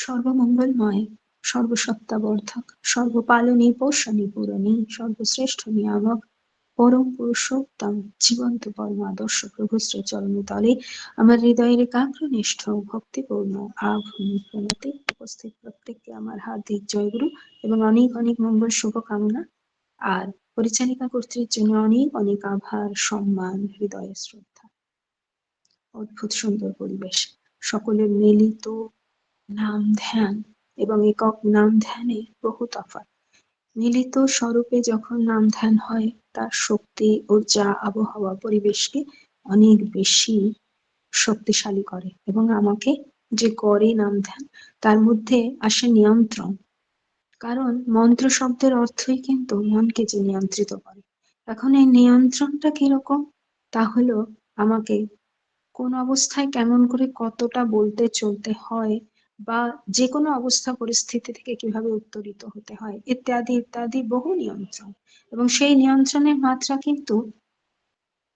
সর্বমঙ্গলময়, সর্বসত্তাবর্ধক, সর্বপালনী পোষণী পূরণী, সর্বশ্রেষ্ঠ নিয়ামক, পরম পুরুষোত্তম, জীবন্ত পরম আদর্শ প্রভু শ্রী চরণতলে আমার হৃদয়ের একাগ্রনিষ্ঠ ভক্তিপূর্ণ আভূমি প্রণতি। উপস্থিত প্রত্যেককে আমার হার্দিক জয়গুরু এবং অনেক অনেক মঙ্গল শুভকামনা। আর পরিচালিকা কর্তৃর জন্য অনেক অনেক আভার, সম্মান, হৃদয়ের শ্রদ্ধা। অদ্ভুত সুন্দর পরিবেশ, সকলের মিলিত নাম ধ্যান এবং একক নাম ধ্যানে বহু তফাৎ। মিলিত স্বরূপে যখন নাম ধ্যান হয়, তার শক্তি, ঊর্জা, আবহাওয়া পরিবেশকে অনেক বেশি শক্তিশালী করে। এবং আমাকে যে করে নাম ধ্যান, তার মধ্যে আসে নিয়ন্ত্রণ। কারণ মন্ত্র শব্দের অর্থই কিন্তু মনকে যে নিয়ন্ত্রিত করে। এখন এই নিয়ন্ত্রণটা কিরকম? তা হলো আমাকে কোন অবস্থায় কেমন করে কতটা বলতে চলতে হয়, বা যে কোনো অবস্থা পরিস্থিতি থেকে কিভাবে উত্তরিত হতে হয়, ইত্যাদি ইত্যাদি বহু নিয়ন্ত্রণ। এবং সেই নিয়ন্ত্রণের মাত্রা কিন্তু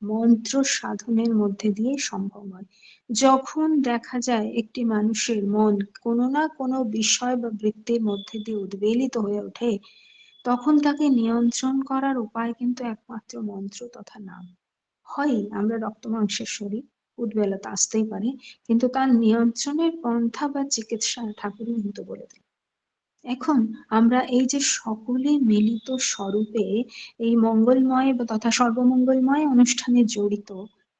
মন্ত্র সাধনের মধ্যে দিয়ে সম্ভব হয়। যখন দেখা যায় একটি মানুষের মন কোনো না কোনো বিষয় বা বৃত্তির মধ্যে দিয়ে উদ্বেলিত হয়ে ওঠে, তখন তাকে নিয়ন্ত্রণ করার উপায় কিন্তু একমাত্র মন্ত্র তথা নাম। হয় আমরা রক্ত মাংসের শরীর, উদ্বেলতা আসতেই পারে, কিন্তু তার নিয়ন্ত্রণের পন্থা বা চিকিৎসা ঠাকুরই কিন্তু বলে দেন। এখন আমরা এই যে সকলে মিলিত স্বরূপে এই মঙ্গলময় বা তথা সর্বমঙ্গলময় অনুষ্ঠানে জড়িত,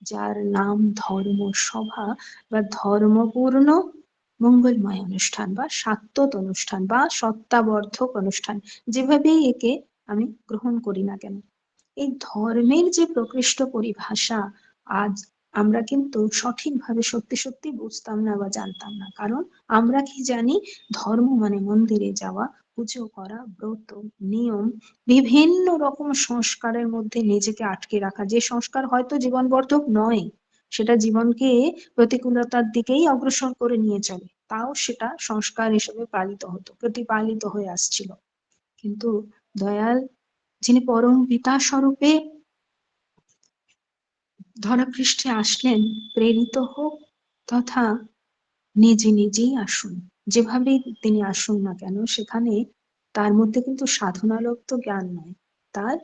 যার নাম ধর্ম সভা বা ধর্মপূর্ণ মঙ্গলময় অনুষ্ঠান বা সাত্ত্বত অনুষ্ঠান বা সত্তাবর্ধক অনুষ্ঠান, যেভাবেই একে আমি গ্রহণ করি না কেন, এই ধর্মের যে প্রকৃষ্ট পরিভাষা আজ আমরা কিন্তু সঠিকভাবে সত্যি সত্যি বুঝতাম না বা জানতাম না। কারণ আমরা কি জানি, ধর্ম মানে মন্দিরে যাওয়া, পুজো করা, ব্রত, নিয়ম, বিভিন্ন রকম সংস্কারের মধ্যে নিজেকে আটকে রাখা, যে সংস্কার হয়তো জীবনবর্ধক নয়, সেটা জীবনকে প্রতিকূলতার দিকেই অগ্রসর করে নিয়ে চলে, তাও সেটা সংস্কার হিসেবে পালিত হতো, প্রতিপালিত হয়ে আসছিল। কিন্তু দয়াল, যিনি পরম পিতা স্বরূপে ধরাপৃষ্ঠে আসলেন, প্রেরিত হোক তথা নিজে নিজেই আসুন, যেভাবেই তিনি আসুন না কেন, সেখানে তার মধ্যে কিন্তু সাধনালব্ধ জ্ঞান নয়, তার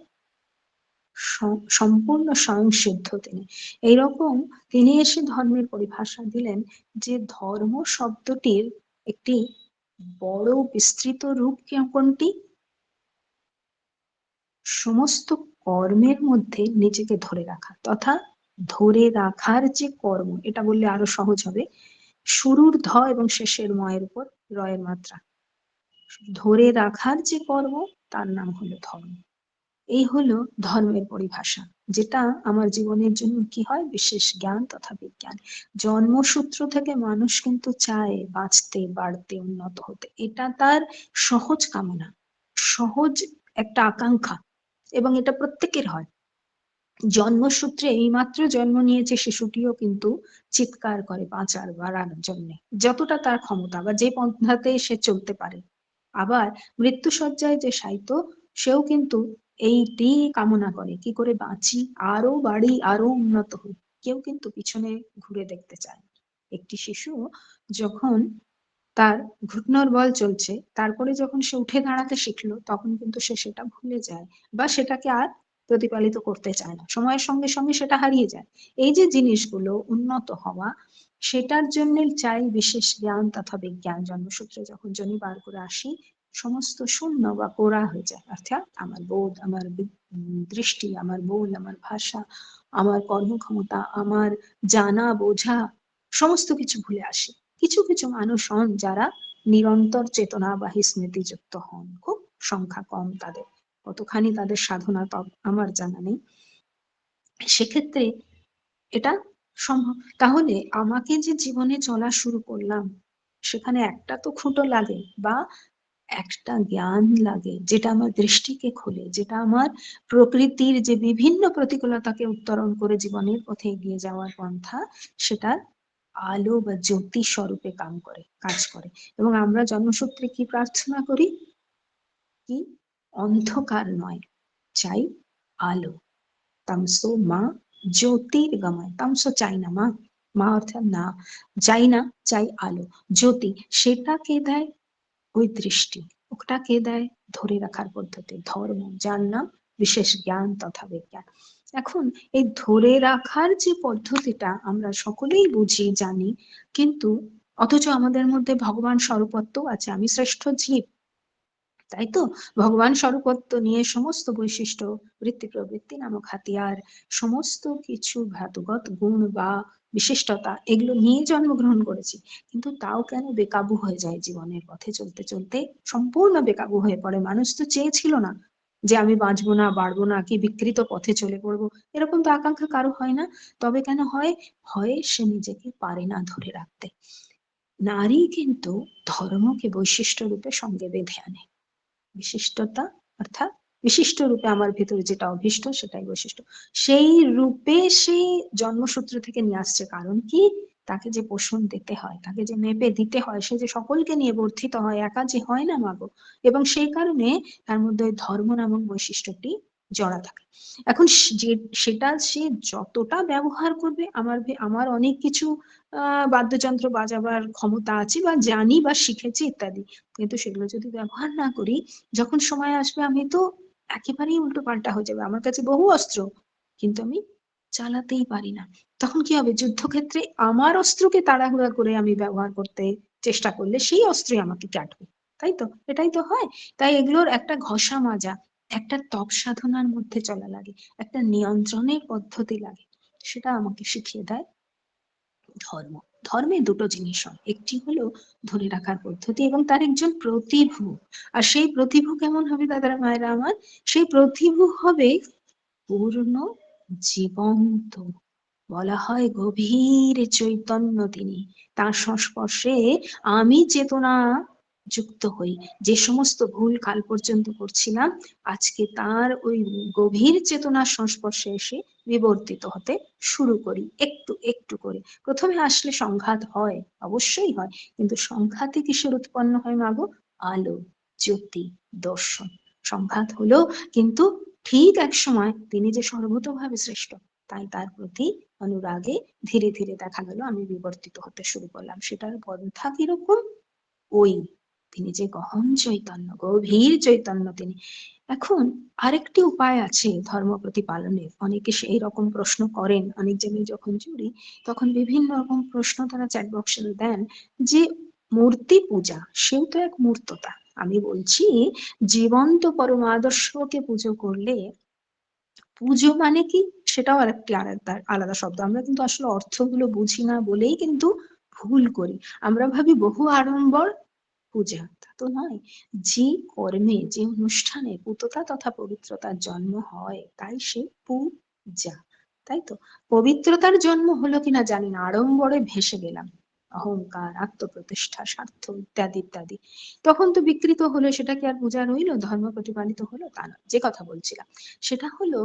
সম্পূর্ণ স্বয়ংসিদ্ধ তিনি। এইরকম তিনি এসে ধর্মের পরিভাষা দিলেন, যে ধর্ম শব্দটির একটি বড় বিস্তৃত রূপ কোনটি? সমস্ত কর্মের মধ্যে নিজেকে ধরে রাখা, তথা ধরে রাখার যে কর্ম, এটা বললে আরো সহজ হবে। শুরুর ধ এবং শেষের ময়ের উপর রয়ের মাত্রা। ধরে রাখার যে কর্ম, তার নাম হলো ধর্ম। এই হলো ধর্মের পরিভাষা, যেটা আমার জীবনের জন্য কি হয়, বিশেষ জ্ঞান তথা বিজ্ঞান। জন্মসূত্র থেকে মানুষ কিন্তু চায় বাঁচতে, বাড়তে, উন্নত হতে, এটা তার সহজ কামনা, সহজ একটা আকাঙ্ক্ষা, এবং এটা প্রত্যেকের হয়। জন্মসূত্রে এইমাত্র জন্ম নিয়েছে শিশুটিও কিন্তু চিৎকার করে বাঁচার বাড়ার জন্য, যতটা তার ক্ষমতা বা যে পন্থাতে সে চলতে পারে। আবার মৃত্যুশয্যায় যে শায়িত, সেও কিন্তু এইটি কামনা করে, কি করে বাঁচি, আরো বাড়ি, আরো উন্নত হই। কেউ কিন্তু পিছনে ঘুরে দেখতে চায় না। একটি শিশু যখন তার ঘুটনোর বল চলছে, তারপরে যখন সে উঠে দাঁড়াতে শিখলো, তখন কিন্তু সে সেটা ভুলে যায় বা সেটাকে আর প্রতিপালিত করতে চায় না, সময়ের সঙ্গে সঙ্গে সেটা হারিয়ে যায়। এই যে জিনিসগুলো উন্নত হওয়া, সেটার জন্য চাই বিশেষ জ্ঞান তথা বিজ্ঞান। জন্মসূত্রে যখন জনি বার করে আসি, সমস্ত শূন্য বা কোরা হয়ে যায়, অর্থাৎ আমার বোধ, আমার দৃষ্টি, আমার বোল, আমার ভাষা, আমার কর্মক্ষমতা, আমার জানা বোঝা, সমস্ত কিছু ভুলে আসি। কিছু কিছু মানুষ হন যারা নিরন্তর চেতনাবাহী স্মৃতিযুক্ত হন, খুব সংখ্যা কম তাদের, কতখানি তাদের সাধনা আমার জানা নেই। সেক্ষেত্রে এটা সম্ভব। তাহলে আমাকে যে জীবনে চলা শুরু করলাম, সেখানে একটা তো খুঁটো লাগে বা একটা জ্ঞান লাগে, যেটা আমার দৃষ্টিকে খোলে, যেটা আমার প্রকৃতির যে বিভিন্ন প্রতিকূলতাকে উত্তরণ করে জীবনের পথে এগিয়ে যাওয়ার পন্থা, সেটার আলো বা জ্যোতি স্বরূপে কাজ করে। এবং আমরা জন্মসূত্রে কি প্রার্থনা করি? কি? অন্ধকার নয়, চাই আলো। তামসো মা জ্যোতির্গময়, তামসো চাই না মা, মা অর্থাৎ না, চাই না, চাই আলো, জ্যোতি, সেটাকে দেয় ওই দৃষ্টি, ওটাকে দেয় ধরে রাখার পদ্ধতি, ধর্ম, যার নাম বিশেষ জ্ঞান তথা বিজ্ঞান। এখন এই ধরে রাখার যে পদ্ধতিটা আমরা সকলেই বুঝি, জানি, কিন্তু অথচ আমাদের মধ্যে ভগবান স্বরূপত্ব আছে, আমি শ্রেষ্ঠ জীব, তাই তো, ভগবান স্বরূপত্ব নিয়ে সমস্ত বৈশিষ্ট্য, বৃত্তি প্রবৃত্তি নামক হাতিয়ার, সমস্ত কিছু ধাতুগত গুণ বা বিশিষ্টতা, এগুলো নিয়ে জন্মগ্রহণ করেছি, কিন্তু তাও কেন বেকাবু হয়ে যায় জীবনের পথে চলতে চলতে, সম্পূর্ণ বেকাবু হয়ে পড়ে। মানুষ তো চেয়েছিল না যে আমি বাঁচবো না, বাড়বো না, কি বিকৃত পথে চলে পড়বো, এরকম তো আকাঙ্ক্ষা কারো হয় না। তবে কেন হয়? হয় সে নিজেকে পারে না ধরে রাখতে। নারী কিন্তু ধর্মকে বৈশিষ্ট্য রূপে সঙ্গে বেঁধে আনে। বিশিষ্টতা অর্থাৎ বিশিষ্ট রূপে আমার ভিতরে যেটা অভীষ্ট সেটাই বৈশিষ্ট্য, সেই রূপে সে জন্মসূত্র থেকে নিয়ে আসছে। কারণ কি? তাকে যে পোষণ দিতে হয়, তাকে যে মেপে দিতে হয়, সে যে সকলকে নিয়ে বর্ধিত হয়, একা যে হয় না মাগো। এবং সেই কারণে তার মধ্যে ওই ধর্ম নামক বৈশিষ্ট্যটি জড়া থাকে। এখন সেটা সে যতটা ব্যবহার করবে, আমার অনেক কিছু বাদ্যযন্ত্র বাজাবার ক্ষমতা আছে বা জানি বা শিখেছি ইত্যাদি, কিন্তু সেগুলো যদি ব্যবহার না করি, যখন সময় আসবে আমি তো একেবারেই উল্টো পাল্টা হয়ে যাবে। আমার কাছে বহু অস্ত্র, কিন্তু আমি চালাতেই পারি না। তখন কি হবে? যুদ্ধক্ষেত্রে আমার অস্ত্রকে তাড়াহুড়া করে আমি ব্যবহার করতে চেষ্টা করলে সেই অস্ত্রই আমাকে কাটবে, তাই তো? এটাই তো হয়। তাই এগুলোর একটা ঘষা মাজা, একটা তপ সাধনার মধ্যে চলা লাগে, একটা নিয়ন্ত্রণের পদ্ধতি লাগে, সেটা আমাকে শিখিয়ে দেয় ধর্ম। ধর্মে দুটো জিনিস হয়, একটি হলো ধরে রাখার পদ্ধতি এবং তার একজন প্রতিভু। আর সেই প্রতিভু কেমন হবে দাদারা মায়েরা আমার? সেই প্রতিভু হবে পূর্ণ জীবন্ত, বলা হয় গভীর চৈতন্য তিনি। তার সংস্পর্শে আমি চেতনা যুক্ত হই। যে সমস্ত ভুল কাল পর্যন্ত করছিলাম, আজকে তার ওই গভীর চেতনার সংস্পর্শে এসে বিবর্তিত হতে শুরু করি, একটু একটু করে। প্রথমে আসলে সংঘাত হয়, অবশ্যই হয়, কিন্তু সংঘাতে কিসের উৎপন্ন হয় মাগো? আলো, জ্যোতি, দর্শন। সংঘাত হলো, কিন্তু ঠিক এক সময় তিনি যে সর্বতোভাবে শ্রেষ্ঠ, তাই তার প্রতি অনুরাগে ধীরে ধীরে দেখা গেল আমি বিবর্তিত হতে শুরু করলাম। সেটার পন্থা কিরকম? ওই তিনি যে গহন চৈতন্য, গভীর চৈতন্য তিনি। এখন আরেকটি উপায় আছে ধর্ম প্রতিপালনের। অনেকে সেই রকম প্রশ্ন করেন, অনেক জায়গায় যখন জুড়ি তখন বিভিন্ন রকম প্রশ্ন তারা চ্যাট বক্সে দেন, যে মূর্তি পূজা, সেও তো এক মূর্ততা। আমি বলছি, জীবন্ত পরম আদর্শকে পুজো করলে, পুজো মানে কি সেটাও আরেকটি আলাদা আলাদা শব্দ। আমরা কিন্তু আসলে অর্থগুলো বুঝি না বলেই কিন্তু ভুল করি। আমরা ভাবি বহু আড়ম্বর পূজা, তা তো নয়। যে কর্মে, যে অনুষ্ঠানে পুততা তথা পবিত্রতার জন্ম হয়, তাই সে পূজা, তাই তো? পবিত্রতার জন্ম হলো কিনা জানি না, আড়ম্বরে ভেসে গেলাম, অহংকার, আত্মপ্রতিষ্ঠা, স্বার্থ ইত্যাদি ইত্যাদি, তখন তো বিকৃত হলো। সেটা কি আর পূজা রইলো? ধর্ম প্রতিপালিত হলো? তা না। যে কথা বলছিলাম সেটা হলো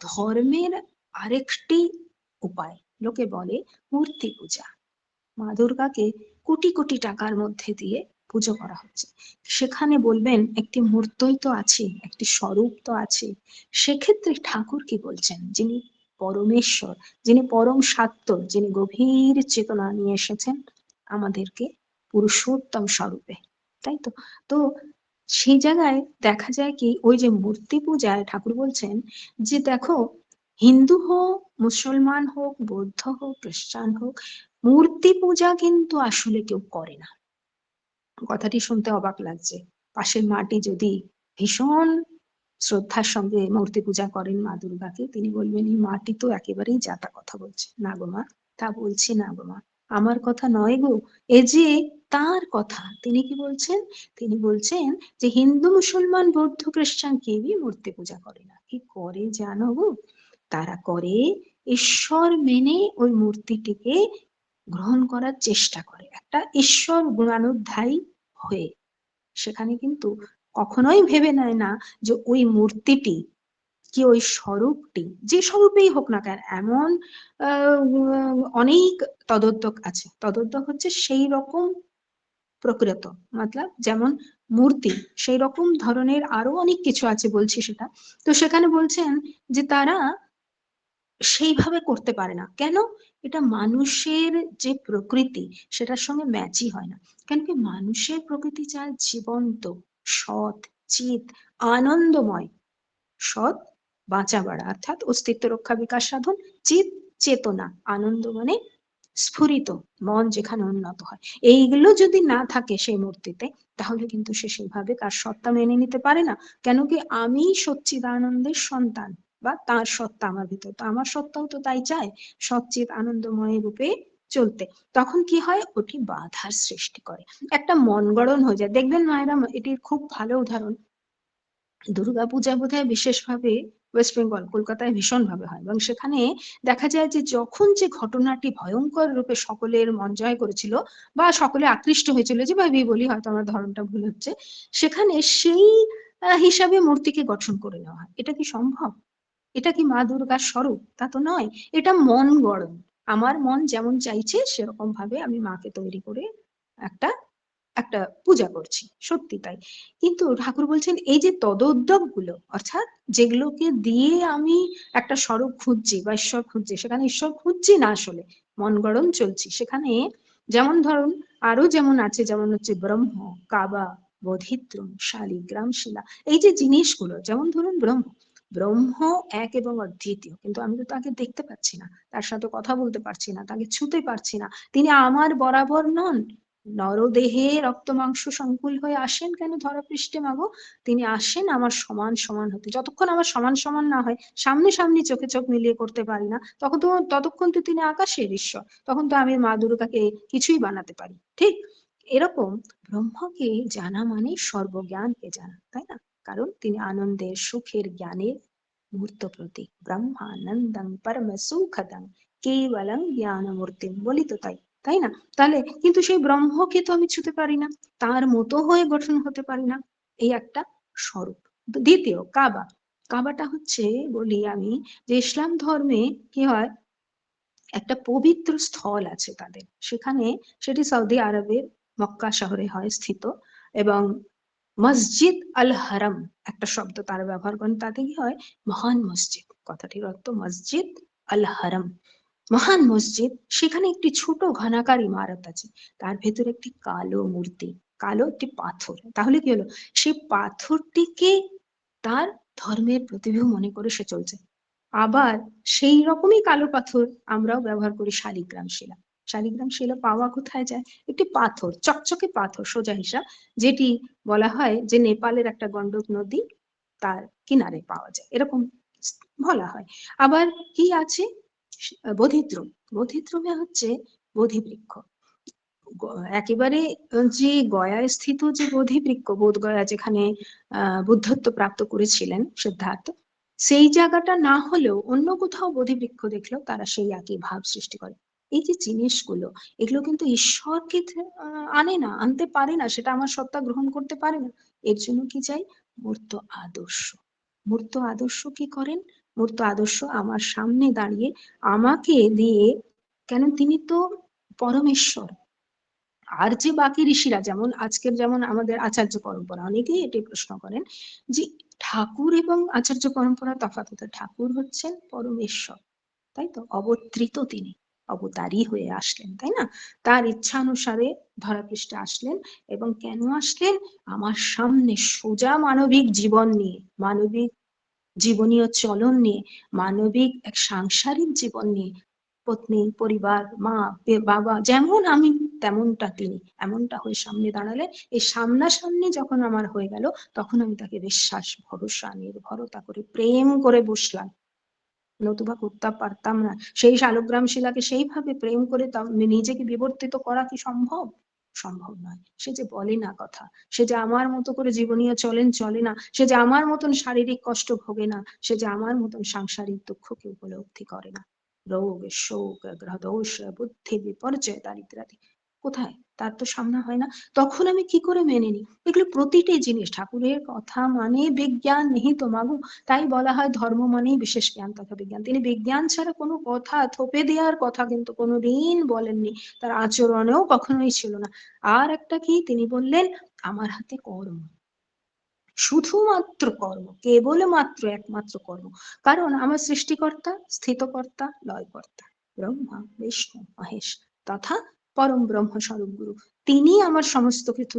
ধর্মের আরেকটি উপায়। লোকে বলে মূর্তি পূজা, মা দুর্গাকে কোটি কোটি টাকার মধ্যে দিয়ে পুজো করা হচ্ছে। সেখানে বলবেন একটি মূর্তই তো আছে, একটি স্বরূপ তো আছে। সেক্ষেত্রে ঠাকুর কি বলছেন? যিনি পরমেশ্বর, যিনি পরম সত্য, যিনি গভীর চেতনা নিয়ে এসেছেন আমাদেরকে পুরুষোত্তম স্বরূপে, তাই তো? তো সেই জায়গায় দেখা যায় কি, ওই যে মূর্তি পূজায় ঠাকুর বলছেন যে দেখো, হিন্দু হোক, মুসলমান হোক, বৌদ্ধ হোক, খ্রিস্টান হোক, মূর্তি পূজা কিন্তু আসলে কেউ করে না। কথাটি শুনতে অবাক লাগছে। পাশের মাটি যদি ভীষণ শ্রদ্ধার সঙ্গে মূর্তি পূজা করেন মা দুর্গাকে, তিনি বলবেন এই মাটি তো একেবারেই যাতা কথা বলছে। না গো মা, তা বলছি না গো মা, আমার কথা নয় গো, এ যে তার কথা। তিনি কি বলছেন? তিনি বলছেন যে হিন্দু, মুসলমান, বৌদ্ধ, খ্রিস্টান কেউই মূর্তি পূজা করে না। কি করে জানো গো? তারা করে ঈশ্বর মেনে ওই মূর্তিটিকে গ্রহণ করার চেষ্টা করে, একটা ঈশ্বর গুণানুধ্যায়ী হয়ে। সেখানে কিন্তু কখনোই ভেবে নেয় না যে ওই মূর্তিটি কি, ওই স্বরূপটি যে স্বরূপেই হোক না কেন, এমন অনেক তদ্দক আছে। তদ্দক হচ্ছে সেই রকম প্রকৃত, মতলব যেমন মূর্তি, সেই রকম ধরনের আরো অনেক কিছু আছে, বলছি সেটা। তো সেখানে বলছেন যে তারা সেইভাবে করতে পারে না। কেন? এটা মানুষের যে প্রকৃতি সেটার সঙ্গে ম্যাচই হয় না। কেন কি মানুষের প্রকৃতি চায় জীবন্ত, সৎ, চিত, আনন্দময়। সৎ বাঁচা বাড়া অর্থাৎ অস্তিত্ব রক্ষা বিকাশ সাধন, চিত চেতনা, আনন্দ মানে স্ফুরিত মন যেখানে উন্নত হয়। এইগুলো যদি না থাকে সেই মূর্তিতে, তাহলে কিন্তু সে সেইভাবে তার সত্তা মেনে নিতে পারে না। কেন কি আমি সচ্চিদানন্দের সন্তান, বা তার সত্তা আমার ভিতর, তো আমার সত্তাও তো তাই চায় সচ্চিত আনন্দময় রূপে চলতে। তখন কি হয়, ওটি বাধার সৃষ্টি করে, একটা মন গড়ন হয়ে যায়। দেখবেন মায়েরা, এটির খুব ভালো উদাহরণ দুর্গাপূজা বোধহয় বিশেষভাবে ওয়েস্ট বেঙ্গল কলকাতায় ভীষণ ভাবে হয়, এবং সেখানে দেখা যায় যে যখন যে ঘটনাটি ভয়ঙ্কর রূপে সকলের মন জয় করেছিল বা সকলে আকৃষ্ট হয়েছিল, যেভাবে বলি, হয়তো আমার ধরনটা ভুল হচ্ছে, সেখানে সেই হিসাবে মূর্তিকে গঠন করে নেওয়া হয়। এটা কি সম্ভব? এটা কি মা দুর্গার স্বরূপ? তা তো নয়। এটা মন গড়ন। আমার মন যেমন চাইছে সেরকম ভাবে আমি মাকে তৈরি করে একটা একটা পূজা করছি, সত্যি তাই। কিন্তু ঠাকুর বলছেন এই যে তদোদ্যোগ গুলো, অর্থাৎ যেগুলোকে দিয়ে আমি একটা স্বরূপ খুঁজছি বা ঈশ্বর খুঁজছি, সেখানে ঈশ্বর খুঁজছি না, আসলে মন গড়ন চলছি সেখানে। যেমন ধরুন, আরো যেমন আছে, যেমন হচ্ছে ব্রহ্ম, কাবা, বোধিত্রম, শালিগ্রাম শিলা, এই যে জিনিসগুলো, যেমন ধরুন ব্রহ্ম, ব্রহ্ম এক এবং অদ্বিতীয়, কিন্তু আমি তো তাকে দেখতে পাচ্ছি না, তার সাথে কথা বলতে পারছি না, তাকে ছুতে পারছি না, তিনি আমার বরাবর নন। নরদেহে রক্ত মাংস সংকুল হয়ে আসেন কেন ধরাপৃষ্ঠে মাগো? তিনি আসেন আমার সমান সমান হতে। যতক্ষণ আমার সমান সমান না হয়, সামনে সামনে চোখে চোখ মিলিয়ে করতে পারি না, তখন তো ততক্ষণ তো তিনি আকাশের ঈশ্বর, তখন তো আমি মা দুর্গাকে কিছুই বানাতে পারি, ঠিক? এরকম ব্রহ্মকে জানা মানে সর্বজ্ঞানকে জানা, তাই না? কারণ তিনি আনন্দের, সুখের, জ্ঞানের মূর্ত প্রতীক। ব্রহ্মানন্দং পরম সুখদং কেবলং জ্ঞানমূর্তিম, বলি তো তাই, তাই না? তাহলে কিন্তু সেই ব্রহ্মকে তো আমি ছুতে পারি না, তার মতো হয়ে গঠন হতে পারি না। এই একটা স্বরূপ। দ্বিতীয় কাবা। কাবাটা হচ্ছে, বলি আমি, যে ইসলাম ধর্মে কি হয়, একটা পবিত্র স্থল আছে তাদের সেখানে, সেটি সৌদি আরবের মক্কা শহরে হয় স্থিত। এবং মসজিদ আল হারাম একটা শব্দ তারা ব্যবহার করেন, তাতে কি হয়, মহান মসজিদ, কথাটির অর্থ মসজিদ আল হারাম, মহান মসজিদ। সেখানে একটি ছোট ঘনাকার ইমারত আছে, তার ভেতরে একটি কালো মূর্তি, কালো একটি পাথর। তাহলে কি হলো, সেই পাথরটিকে তার ধর্মের প্রতিবিম্ব মনে করে সে চলছে। আবার সেই রকমই কালো পাথর আমরাও ব্যবহার করি শালিগ্রাম শিলা। শালিগ্রাম শিলা পাওয়া কোথায় যায়? একটি পাথর, চকচকে পাথর, সোজা হিসাব, যেটি বলা হয় যে নেপালের একটা গন্ডক নদী তার কিনারে পাওয়া যায়, এরকম বলা হয়। আবার কি আছে, বোধিদ্রুম। বোধিদ্রুমে হচ্ছে বোধি বৃক্ষ, একেবারে যে গয়ায় স্থিত যে বোধি বৃক্ষ, বোধ গয়া, যেখানে বুদ্ধত্ব প্রাপ্ত করেছিলেন সিদ্ধার্থ, সেই জায়গাটা না হলেও অন্য কোথাও বোধি বৃক্ষ দেখলেও তারা সেই একই ভাব সৃষ্টি করে। এই যে জিনিসগুলো, এগুলো কিন্তু ঈশ্বরকে আনে না, আনতে পারে না, সেটা আমার সত্তা গ্রহণ করতে পারে না। এর জন্য কি চাই? মূর্ত আদর্শ। মূর্ত আদর্শ কি করেন? মূর্ত আদর্শ আমার সামনে দাঁড়িয়ে আমাকে দিয়ে, কেন তিনি তো পরমেশ্বর। আর যে বাকি ঋষিরা, যেমন আজকের যেমন আমাদের আচার্য পরম্পরা, অনেকেই এটি প্রশ্ন করেন যে ঠাকুর এবং আচার্য পরম্পরা তফাৎ কোথায়? ঠাকুর হচ্ছেন পরমেশ্বর, তাই তো, অবতৃত তিনি, অবতারই হয়ে আসলেন, তাই না? তার ইচ্ছানুসারে ধরাপৃষ্ঠে আসলেন। এবং কেন আসলেন? আমার সামনে সোজা মানবিক জীবন নিয়ে, মানবিক জীবনীয় চলন নিয়ে, মানবিক এক সাংসারিক জীবন নিয়ে, পত্নী, পরিবার, মা, বাবা, যেমন আমি তেমনটা তিনি, এমনটা হয়ে সামনে দাঁড়ালেন। এই সামনাসামনি যখন আমার হয়ে গেল, তখন আমি তাকে বিশ্বাস, ভরসা, নির্ভরতা করে প্রেম করে বসলাম, নতুবা করতে পারতাম না। সেই শালগ্রাম শিলাকে সেইভাবে প্রেম করে নিজেকে বিবর্তিত করা কি সম্ভব? সম্ভব নয়। সে যে বলে না কথা, সে যে আমার মতো করে জীবনীয় চলেন চলে না, সে যে আমার মতন শারীরিক কষ্ট ভোগে না, সে যে আমার মতন সাংসারিক দুঃখকে উপলব্ধি করে না, রোগ, শোক, গ্রহদোষ, বুদ্ধি বিপর্যয়, দারিদ্রাদি, কোথায়? তার তো সামনে হয় না। তখন আমি কি করে মেনে নিই? এগুলো প্রতিটি জিনিস ঠাকুরের কথা মানে বিজ্ঞান নিহিত মাগো। তাই বলা হয় ধর্ম মানেই বিশেষ জ্ঞান তথা বিজ্ঞান। তিনি বিজ্ঞান ছাড়া কোনো কথা, থোপে দেওয়ার কথা কিন্তু কোনোদিন বলেননি, তার আচরণেও কখনোই ছিল না। আর একটা কি তিনি বললেন, আমার হাতে কর্ম। শুধুমাত্র কর্ম, কেবলমাত্র একমাত্র কর্ম। কারণ আমার সৃষ্টিকর্তা, স্থিতকর্তা, লয়কর্তা ব্রহ্মা বিষ্ণু মহেশ তথা পরম ব্রহ্ম স্বরূপ গুরু, তিনি আমার সমস্ত কিছু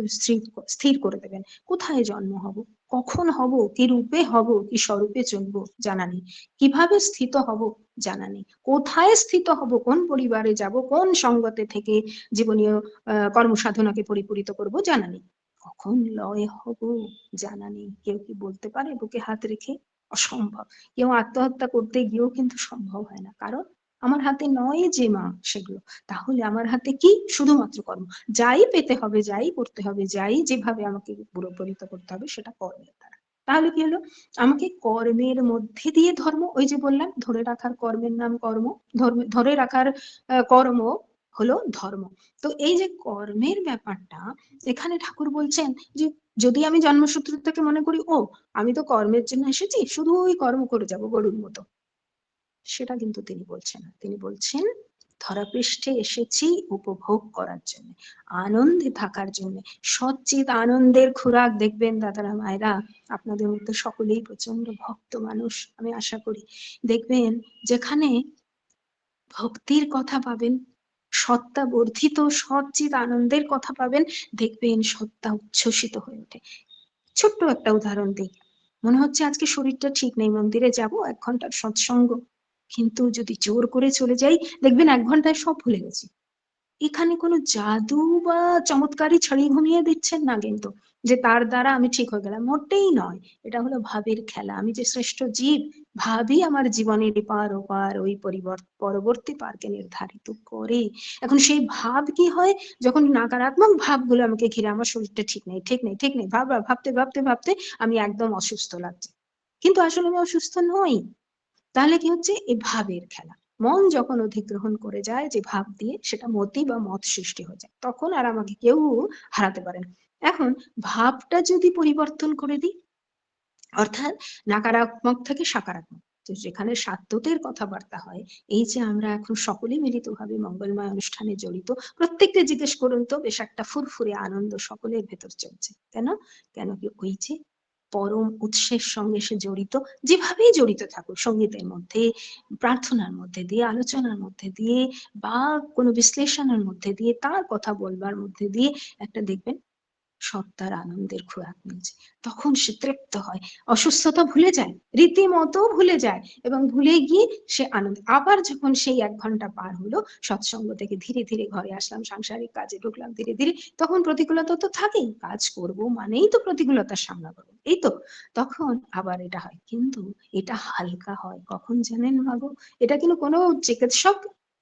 স্থির করে দেবেন। কোথায় জন্ম হব, কখন হব, কি রূপে হব, কি স্বরূপে চলবো জানা নেই, কিভাবে স্থিত হব জানা নেই, কোথায় স্থিত হব, কোন পরিবারে যাব, কোন সঙ্গতে থেকে জীবনীয় কর্মসাধনাকে পরিপূরিত করব জানা নেই, কখন লয় হব জানা নেই। কেউ কি বলতে পারে বুকে হাত রেখে? অসম্ভব। কেউ আত্মহত্যা করতে গিয়েও কিন্তু সম্ভব হয় না, কারণ আমার হাতে নয় যে মা সেগুলো। তাহলে আমার হাতে কি? শুধুমাত্র কর্ম। যাই পেতে হবে, যাই করতে হবে, যাই যেভাবে আমাকে পুরোপরিত করতে হবে, সেটা কর্মের দ্বারা। তাহলে কি হলো? আমাকে কর্মের মধ্যে দিয়ে ধর্ম, ওই যে বললাম ধরে রাখার কর্মের নাম কর্ম, ধরে রাখার কর্ম হলো ধর্ম। তো এই যে কর্মের ব্যাপারটা, এখানে ঠাকুর বলছেন যে যদি আমি জন্মসূত্র থেকে মনে করি ও আমি তো কর্মের জন্য এসেছি, শুধু ওই কর্ম করে যাব গরুর মতো, সেটা কিন্তু তিনি বলছেন না। তিনি বলছেন ধরাপৃষ্ঠে এসেছি উপভোগ করার জন্য, আনন্দে থাকার জন্য। সচ্চিত আনন্দের খোরাক দেখবেন দাদারা মায়েরা, আপনাদের মধ্যে সকলেই প্রচন্ড ভক্ত মানুষ আমি আশা করি। দেখবেন যেখানে ভক্তির কথা পাবেন, সত্তা বর্ধিত সচ্চিত আনন্দের কথা পাবেন, দেখবেন সত্তা উচ্ছ্বসিত হয়ে ওঠে। ছোট্ট একটা উদাহরণ দিই। মনে হচ্ছে আজকে শরীরটা ঠিক নেই, মন্দিরে যাব 1 ঘন্টার সৎসঙ্গ, কিন্তু যদি জোর করে চলে যাই দেখবেন 1 ঘন্টায় সব ভুলে গেছি। এখানে কোনো জাদু বা চমৎকারই ছড়ি ঘুমিয়ে দিচ্ছেন না কিন্তু, যে তার দ্বারা আমি ঠিক হয়ে গেলাম, মোটেই নয়। এটা হলো ভাবের খেলা। আমি যে শ্রেষ্ঠ জীব, ভাবি আমার জীবনের এপার ওপার ওই পরবর্তী পারকে নির্ধারিত করে। এখন সেই ভাব কি হয়, যখন নকারাত্মক ভাবগুলো আমাকে ঘিরে, আমার শরীরটা ঠিক নেই, ঠিক নেই, ঠিক নেই, ভাবতে ভাবতে ভাবতে আমি একদম অসুস্থ লাগছে, কিন্তু আসলে আমি অসুস্থ নই। তাহলে কি হচ্ছে? এই ভাবের খেলা। মন যখন অধিগ্রহণ করে যায় যে ভাব দিয়ে, সেটা মতি বা মত সৃষ্টি হয়ে যায়, তখন আর আমাকে কেউ হারাতে পারে না। এখন ভাবটা যদি পরিবর্তন করে দিই, অর্থাৎ নকারাত্মক থেকে সকারাত্মক, তো যেখানে সাত্যতের কথাবার্তা হয়, এই যে আমরা এখন সকলেই মিলিতভাবে মঙ্গলময় অনুষ্ঠানে জড়িত, প্রত্যেককে জিজ্ঞেস করুন তো, বেশ একটা ফুরফুরে আনন্দ সকলের ভেতর চলছে। কেন? কেন কি ওই যে পরম উৎসের সঙ্গে সে জড়িত, যেভাবেই জড়িত থাকুক, সঙ্গীতের মধ্যে, প্রার্থনার মধ্যে দিয়ে, আলোচনার মধ্যে দিয়ে, বা কোনো বিশ্লেষণের মধ্যে দিয়ে, তার কথা বলবার মধ্যে দিয়ে একটা দেখবেন সত্তার আনন্দের খোরাক মিলছে। তখন সে তৃপ্ত হয়, অসুস্থতা ভুলে যায়, রীতিমতো ভুলে যায়, এবং ভুলে গিয়ে সে আনন্দ। আবার যখন সেই 1 ঘন্টা পার হলো, সৎসঙ্গ থেকে ধীরে ধীরে ঘরে আসলাম, সাংসারিক কাজে ঢুকলাম ধীরে ধীরে, তখন প্রতিকূলতা তো থাকেই, কাজ করব মানেই তো প্রতিকূলতার সামনা করবো, এই তো। তখন আবার এটা হয়, কিন্তু এটা হালকা হয় কখন জানেন মাগো? এটা কিন্তু কোনো চিকিৎসক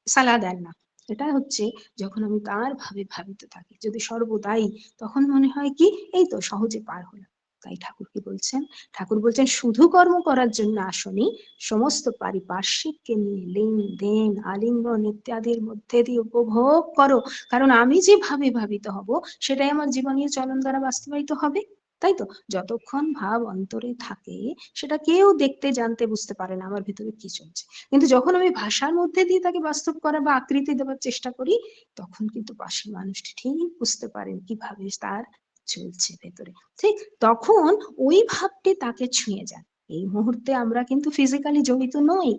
সালা দেন না। এটা হচ্ছে যখন আমি তার ভাবে ভাবিতে থাকি, যদি সর্বদাই, তখন মনে হয় কি এই তো সহজে পার হলাম। তাই ঠাকুর কি বলছেন? ঠাকুর বলছেন শুধু কর্ম করার জন্য আসনি, সমস্ত পারিপার্শ্বিককে নিয়ে লেনদেন আলিঙ্গন ইত্যাদির মধ্যে দিয়ে উপভোগ করো। কারণ আমি যে ভাবে ভাবিত হব, সেটাই আমার জীবনীয় চলন দ্বারা বাস্তবায়িত হবে। তাই তো, যতক্ষণ ভাব অন্তরে থাকে, সেটা কেউ দেখতে জানতে বুঝতে পারে না আমার ভিতরে কি চলছে। কিন্তু যখন আমি ভাষার মধ্যে দিয়ে তাকে বাস্তব করা বা আকৃতি দেওয়ার চেষ্টা করি, তখন কিন্তু পাশের মানুষটি ঠিক বুঝতে পারেন কিভাবে তার চলছে ভেতরে। ঠিক তখন ওই ভাবটি তাকে ছুঁয়ে যায়। এই মুহূর্তে আমরা কিন্তু ফিজিক্যালি জড়িত নই,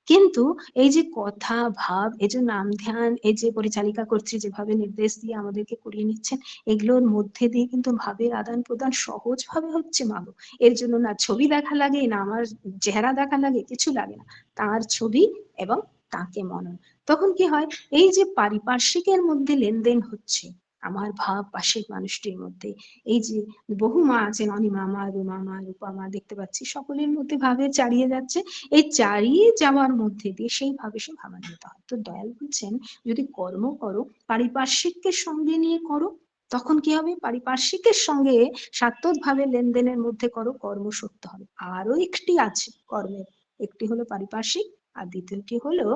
কিন্তু এই যে কথা ভাব, এই যে নাম ধ্যান, এই যে পরিচালিকা কর্ত্রী যেভাবে নির্দেশ দিয়ে আমাদেরকে করিয়ে নিচ্ছেন, এগুলোর মধ্যে দিয়ে কিন্তু ভাবের আদান প্রদান সহজ ভাবে হচ্ছে মাগো। এর জন্য না ছবি দেখা লাগে, না আমার চেহারা দেখা লাগে, কিছু লাগে না, তার ছবি এবং তাকে মনন। তখন কি হয়, এই যে পারিপার্শ্বিকের মধ্যে লেনদেন হচ্ছে, আমার ভাব পাশের মানুষটির মধ্যে, এই যে বহু মা আছেন, অনিমা মা, রুমা মা, রূপা মা, দেখতে পাচ্ছি সকলের মধ্যে ভাবে চারিয়ে যাচ্ছে, এই চারিয়ে যাওয়ার মধ্যে দিয়ে সেইভাবে সে ভাবান্বিত হয়। তো দয়াল বলছেন যদি কর্ম করো, পারিপার্শ্বিককে সঙ্গে নিয়ে করো, তখন কি হবে? পারিপার্শ্বিকের সঙ্গে সাত্ত্বিক ভাবে লেনদেনের মধ্যে করো, কর্ম সত্য হবে। আরো একটি আছে কর্মের, একটি হলো পারিপার্শ্বিক, আর দ্বিতীয়টি হলো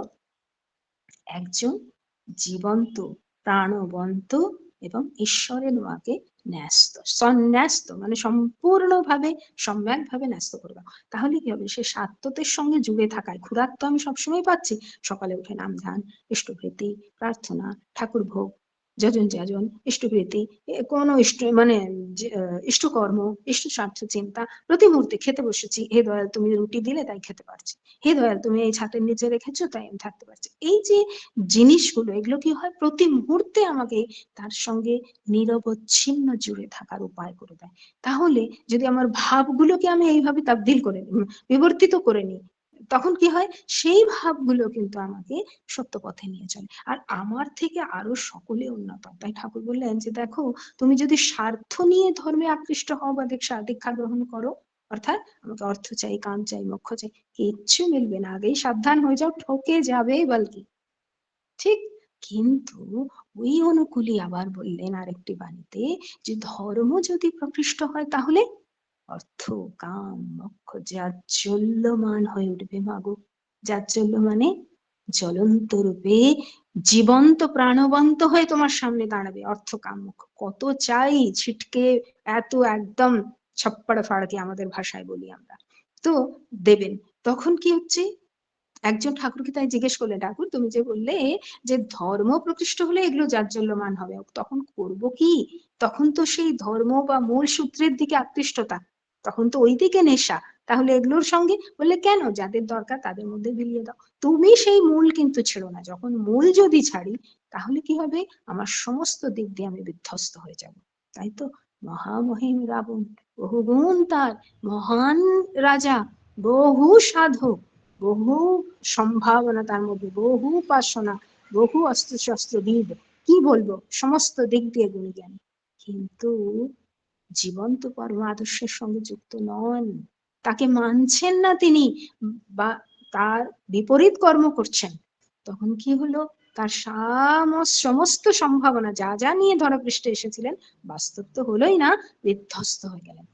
একজন জীবন্ত, প্রাণবন্ত এবং ঈশ্বরের ওয়াকে ন্যস্ত, সন্ন্যস্ত, মানে সম্পূর্ণভাবে সম্যকভাবে ন্যস্ত করবা। তাহলে কি হবে? সে সাত্ত্বতের সঙ্গে জুড়ে থাকায়, খোরাক তো আমি সবসময় পাচ্ছি, সকালে উঠে নাম ধ্যান, ইষ্টভৃতি, প্রার্থনা, ঠাকুর ভোগ, যজন যাজন ইষ্টপ্রীতি, কোনো ইষ্ট মানে ইষ্টকর্ম, ইষ্ট স্বার্থ চিন্তা, প্রতি মুহূর্তে খেতে বসেছি, হে দয়াল তুমি রুটি দিলে তাই খেতে পারছি, হে দয়াল তুমি এই ছাতের নিচে রেখেছো তাই আমি থাকতে পারছি। এই যে জিনিসগুলো, এগুলো কি হয় প্রতি মুহূর্তে আমাকে তার সঙ্গে নিরবচ্ছিন্ন জুড়ে থাকার উপায় করে দেয়। তাহলে যদি আমার ভাবগুলোকে আমি এইভাবে তাবদিল করে বিবর্তিত করে নিই, তখন কি হয়, সেই ভাবগুলো কিন্তু আমাকে সত্য পথে নিয়ে চলে, আর আমার থেকে আরো সকলে উন্নত। তাই ঠাকুর বললেন যে দেখো, তুমি যদি স্বার্থ নিয়ে ধর্মে আকৃষ্ট হও বা দীক্ষা গ্রহণ করো, অর্থাৎ আমাকে অর্থ চাই, কাম চাই, মোক্ষ চাই, কিচ্ছু মিলবে না, আগেই সাবধান হয়ে যাও, ঠকে যাবে বলকি। ঠিক। কিন্তু ওই অনুকূলী আবার বললেন আরেকটি বাণীতে, যে ধর্ম যদি প্রকৃষ্ট হয় তাহলে অর্থ, কাম, মোক্ষ জাজ্বল্যমান হয়ে উঠবে মাগো। জাজ্বল্য মানে জ্বলন্ত রূপে জীবন্ত প্রাণবন্ত হয়ে তোমার সামনে দাঁড়াবে। অর্থ, কাম, মোক্ষ কত চাই, ছিটকে এত একদম ছপ্পড়া ফাড়াতি আমাদের ভাষায় বলি আমরা, তো দেবেন। তখন কি হচ্ছে, একজন ঠাকুরকে তাই জিজ্ঞেস করলে, ঠাকুর তুমি যে বললে যে ধর্ম প্রতিষ্ঠ হলে এগুলো জাজ্জল্যমান হবে, তখন করব কি? তখন তো সেই ধর্ম বা মূল সূত্রের দিকে আকৃষ্টতা, তখন তো ওই দিকে নেশা, তাহলে এগুলোর সঙ্গে বললে কেন, যাদের দরকার তাদের মধ্যে বিলিয়ে দাও, তুমি সেই মূল কিন্তু ছেড়ো না। যখন মূল যদি ছাড়ি তাহলে কি হবে, আমার সমস্ত দিক দিয়ে আমি বিধ্বস্ত হয়ে যাব। তাই তো মহামহিম রাবণ, বহু গুণ তার, মহান রাজা, বহু সাধক, বহু সম্ভাবনা তার মধ্যে, বহু উপাসনা, বহু অস্ত্র শস্ত্র বিদ, কি বলবো, সমস্ত দিক দিয়ে গুণী জ্ঞানী, কিন্তু জীবন্ত পরম আদর্শের সঙ্গে যুক্ত নন, তাকে মানছেন না তিনি, বা তার বিপরীত কর্ম করছেন। তখন কি হলো, তার সমস্ত সম্ভাবনা যা যা নিয়ে ধরাপৃষ্ঠে এসেছিলেন, বাস্তব তো হলোই না, বিধ্বস্ত হয়ে গেলেন।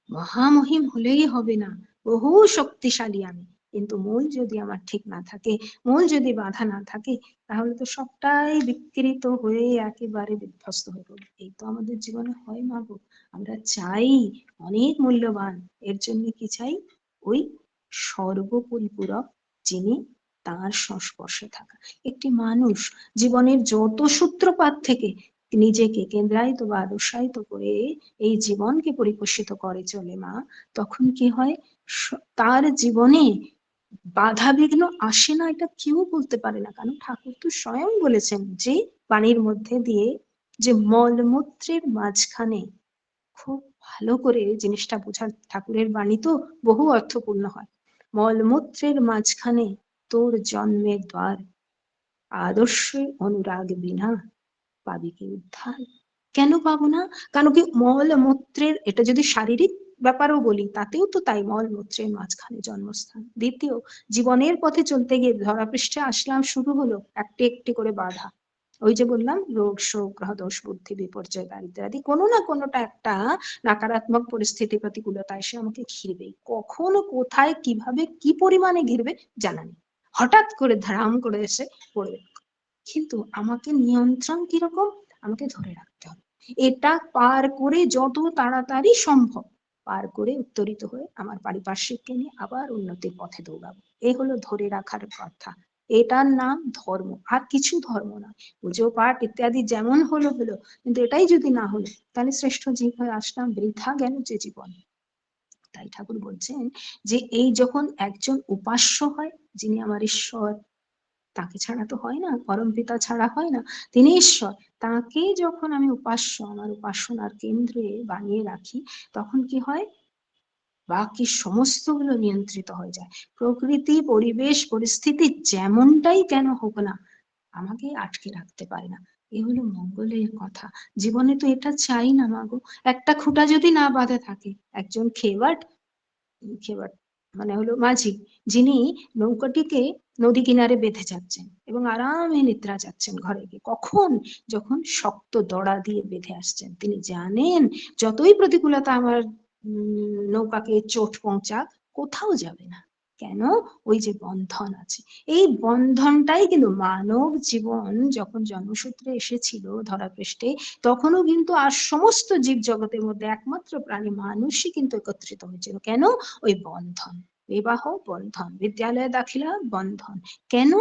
মহামহিম হলেই হবে না, বহু শক্তিশালী আমি, কিন্তু মূল যদি আমার ঠিক না থাকে, মূল যদি বাধা না থাকে, তাহলে তো সবটাই বিকৃত হয়ে একেবারে বিধ্বস্ত হয়ে পড়বে। এই তো আমাদের জীবনে হয় মা গো। আমরা চাই অনেক মূল্যবান, এর জন্য কি চাই, ওই সর্বপরিপূরক যিনি, তার সংস্পর্শে থাকা। একটি মানুষ জীবনের যত সূত্রপাত থেকে নিজেকে কেন্দ্রায়িত বা আদর্শায়িত করে এই জীবনকে পরিপোষিত করে চলে মা, তখন কি হয়, তার জীবনে বাধা বিঘ্ন আসে না, এটা কেউ বলতে পারে না। কারণ ঠাকুর তো স্বয়ং বলেছেন যে বাণীর মধ্যে দিয়ে, যে মলমূত্রের মাঝখানে, খুব ভালো করে জিনিসটা বোঝা, ঠাকুরের বাণী তো বহু অর্থপূর্ণ হয়। মলমূত্রের মাঝখানে তোর জন্মের দ্বার, আদর্শ অনুরাগ বিনা পাবি কি উদ্ধার। কেন পাবো না? কারণ কি, মল মূত্রের, এটা যদি শারীরিক ব্যাপারও বলি, তাতেও তো তাই, মল মূত্রের মাঝখানে জন্মস্থান। দ্বিতীয়, জীবনের পথে চলতে গিয়ে ধরাপৃষ্ঠে আসলাম, শুরু হলো একটি একটি করে বাধা। ওই যে বললাম, রোগ শোক গ্রহদোষ বুদ্ধি বিপর্যয় দারিদ্র আদি কোনো না কোনোটা একটা নাকারাত্মক পরিস্থিতি প্রতিকূলতা এসে আমাকে ঘিরবেই। কখনো কোথায় কিভাবে কি পরিমাণে ঘিরবে জানা নেই, হঠাৎ করে ধারাম করে এসে পড়বে। কিন্তু আমাকে নিয়ন্ত্রণ কিরকম, আমাকে ধরে রাখতে হবে। এটা পার করে যত তাড়াতাড়ি সম্ভব পার করে উত্তরিত হয়ে আমার পারিপার্শ্বিককে নিয়ে আবার উন্নতির পথে দৌড়াবো। এই হলো ধরে রাখার কথা। এটার নাম ধর্ম, আর কিছু ধর্ম না। পুজো পাঠ ইত্যাদি যেমন হলো হলো, কিন্তু এটাই যদি না হলো, তাহলে শ্রেষ্ঠ জীব হয়ে আসলাম, বৃথা গেল যে জীবন। তাই ঠাকুর বলছেন যে এই যখন একজন উপাস্য হয়, যিনি আমার ঈশ্বর, তাকে ছাড়া তো হয় না, পরম পিতা ছাড়া হয় না, তিনি ঈশ্বর, তাকে যখন আমি উপাস্য, আমার উপাসনার কেন্দ্রে বানিয়ে রাখি, তখন কি হয়, বাকি সমস্তগুলো নিয়ন্ত্রিত হয়ে যায়। প্রকৃতি, পরিবেশ, পরিস্থিতি যেমনটাই কেন হোক না, আমাকে আটকে রাখতে পারে না। এ হলো মঙ্গলের কথা। জীবনে তো এটা চাই না মাগো, একটা খুঁটা যদি না বাঁধা থাকে, একজন খেবাট, খেবাট মানে হলো মাঝি, যিনি নৌকাটিকে নদী কিনারে বেঁধে যাচ্ছেন এবং আরামে নিদ্রা যাচ্ছেন ঘরে গিয়ে, কখন, যখন শক্ত দড়া দিয়ে বেঁধে আসছেন, তিনি জানেন যতই প্রতিকূলতা আমার নৌকাকে চোট পৌঁছাক, কোথাও যাবে না। কেন? ওই যে বন্ধন আছে। এই বন্ধনটাই কিন্তু মানব জীবন যখন জন্মসূত্রে এসেছিল ধরাপৃষ্ঠে, তখনও কিন্তু আর সমস্ত জীব জগতের মধ্যে একমাত্র প্রাণী মানুষই কিন্তু একত্রিত হয়েছিল। কেন? ওই বন্ধন। বিবাহ বন্ধন, বিদ্যালয়ে দাখিলা বন্ধন। কেন?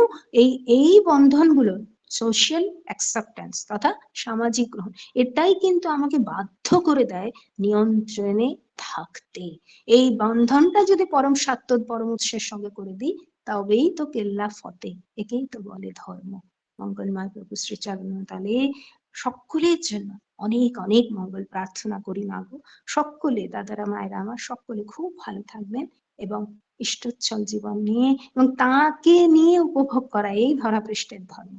এই এই বন্ধনগুলো সোশ্যাল অ্যাকসেপ্টেন্স তথা সামাজিক গ্রহণ, এটাই কিন্তু আমাকে বাধ্য করে দেয় নিয়ন্ত্রণে থাকতে। এই বন্ধনটা যদি পরম সাত্য পরম উৎসের সঙ্গে করে দিই, তবেই তো কেল্লা ফতে, একেই তো বলে ধর্ম। মঙ্গলময় প্রভু শ্রী চরণতলে সকলের জন্য অনেক অনেক মঙ্গল প্রার্থনা করি মাগো। সকলে দাদারা মায়েরা আমার সকলে খুব ভালো থাকবেন এবং ইষ্টোচ্ছল জীবন নিয়ে এবং তাকে নিয়ে উপভোগ করা এই ধরাপৃষ্ঠের ধর্ম।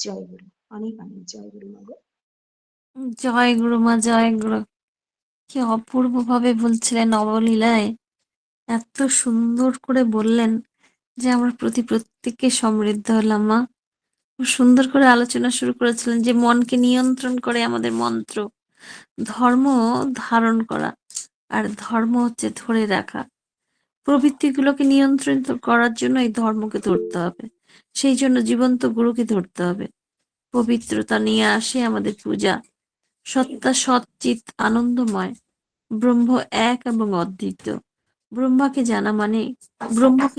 জয় গুরু, অনেক অনেক জয় গুরু মাগো। জয় গুরু মা, জয় গুরু। কি অপূর্ব ভাবে বলছিলেন অবলীলায়, এত সুন্দর করে বললেন যে আমার প্রতি প্রত্যেককে সমৃদ্ধ হলাম মা। খুব সুন্দর করে আলোচনা শুরু করেছিলেন যে মনকে নিয়ন্ত্রণ করে আমাদের মন্ত্র, ধর্ম ধারণ করা আর ধর্ম হচ্ছে ধরে রাখা। প্রবৃত্তিগুলোকে নিয়ন্ত্রিত করার জন্য এই ধর্মকে ধরতে হবে, সেই জন্য জীবন্ত গুরুকে ধরতে হবে। পবিত্রতা নিয়ে আসে আমাদের পূজা। সত্তা সচ্চিত আনন্দময়, ব্রহ্ম এক এবং অদ্বিতীয়। ব্রহ্মকে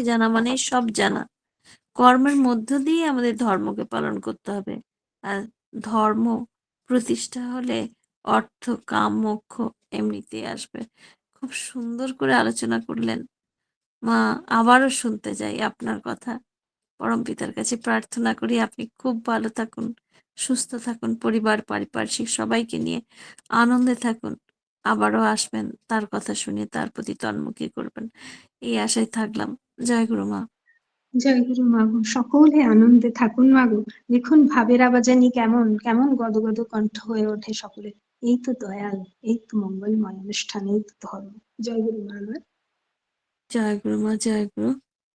জানা মানে সব জানা। কর্মের মধ্য দিয়ে আমাদের ধর্মকে পালন করতে হবে। আর ধর্ম প্রতিষ্ঠা হলে অর্থ, কাম, মোক্ষ এমনিতেই আসবে। খুব সুন্দর করে আলোচনা করলেন মা। আবারও শুনতে চাই আপনার কথা। পরমপিতার কাছে প্রার্থনা করি আপনি খুব ভালো থাকুন, সুস্থ থাকুন, পরিবার পারিপার্শ্বিক সবাইকে নিয়ে আনন্দে থাকুন। আবারও আসবেন, তার কথা শুনে তার প্রতি তন্মুখী করবেন, এই আশায় থাকলাম। জয় গুরু মা। জয় গুরু মাগো, সকলে আনন্দে থাকুন মাগো। দেখুন ভাবের আবাজানি কেমন কেমন গদগদ কণ্ঠ হয়ে ওঠে সকলে। এই তো দয়াল, এই তো মঙ্গলময় অনুষ্ঠান, এই তো ধর্ম। জয় গুরু মা। জয় গুরু মা, জয় গুরু।